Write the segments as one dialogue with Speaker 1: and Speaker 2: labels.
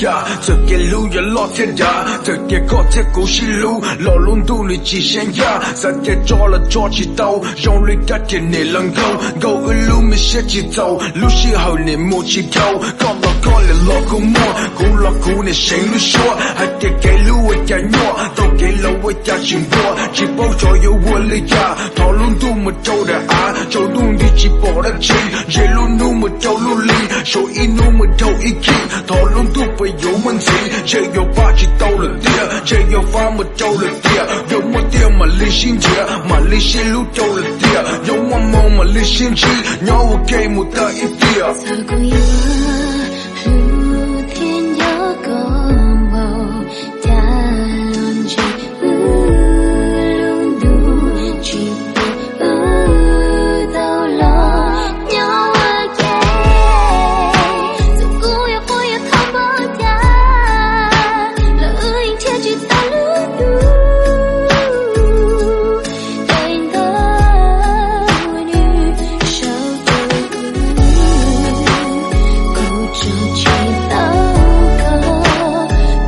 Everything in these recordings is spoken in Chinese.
Speaker 1: 呀，这给路呀老天呀，这给高铁故事路，老龙肚里极限呀，三天抓了抓起刀，用力改天你能够，狗一路没写起走，路西后你没起头，搞了搞了老公摸，古老古你心里说，还得给路我家我，都给了我家心窝，只保左右我的呀，讨论度没走的啊，就努力去保得起，一路努没走努力，手一努没走一起，讨论度不有问题，只有把起到了点，只有发没走了点，有没点嘛理性点，嘛理性路走了点，有我梦嘛理性起，让我给没得一点。
Speaker 2: 走过一万路，天有共谋，大龙去路路去不到了，鸟儿给，走过也会也逃不掉，了阴天去到路路，对的女手就去到过，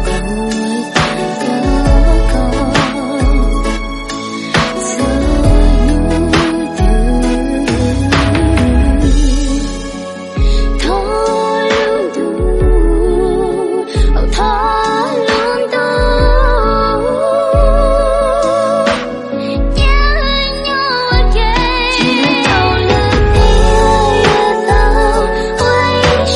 Speaker 2: 不会再有过，所有的讨论度，讨论度，年年我给，知道了你也早，我已是。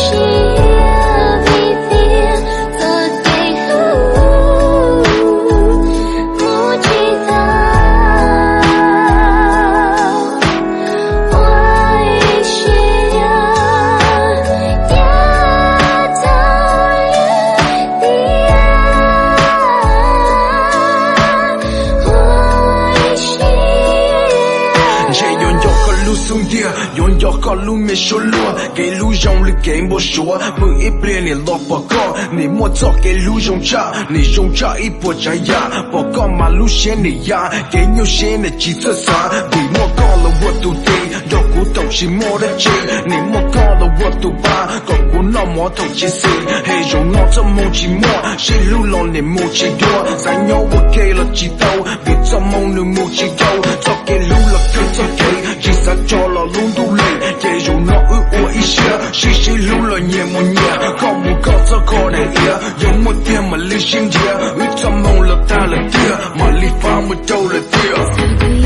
Speaker 1: 用药搞路没收落，给路用力给没说，每一遍你落报告，你莫早给路用茶，你用茶一波茶呀，报告马路线你呀，给牛线的几次啥，你莫搞了我都对，要古东西莫得劲，你莫搞了我都把，搞古那莫头起谁，黑用我这莫寂寞，谁路老你莫起多，三幺我给了几刀，别这梦你莫起头，早给路了跟着给，几三找了路都累，也用那我一些，谁谁路了也莫念，搞不搞这可能也，有莫点嘛理性点，一这梦了打了点，嘛理发没走了点。